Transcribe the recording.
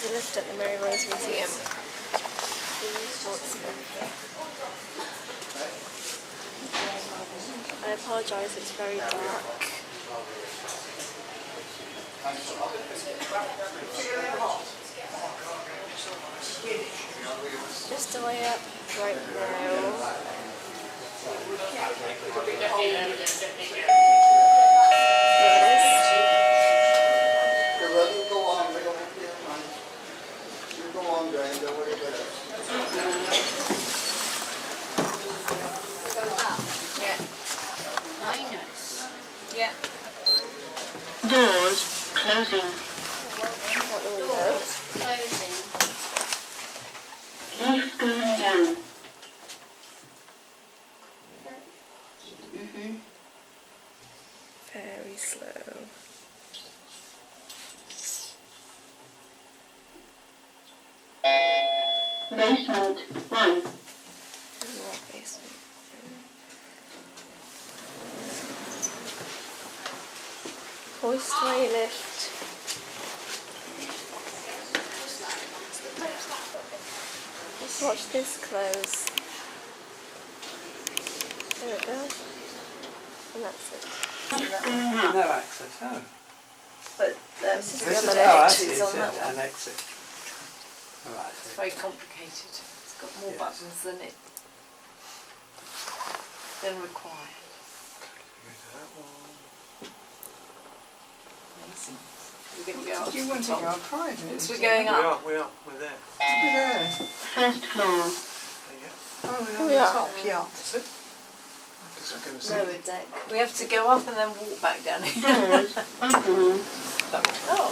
a lift at the Mary Rose Museum in Portsmouth. I apologise, it's very dark. Just a way up right now. Yeah. Doors closing. Out the window. Lift going down. Very slow. Basement 1. More basement. Hoistway lift. Just watch this close. There it goes. And that's it. No access, oh. But This is This the is, other oh, I lift. see, It's it's on that one. an exit. All right, It's very complicated. It's got more Yes. buttons than required. Amazing. We're going to go up. You want to go up private? We're going up. we're there. We're there. First floor. There you Oh, we're Oh, on yeah. the top yacht. That's it. Because I'm going to see. Lower deck. We have to go up and then walk back down here. Doors opening. Oh,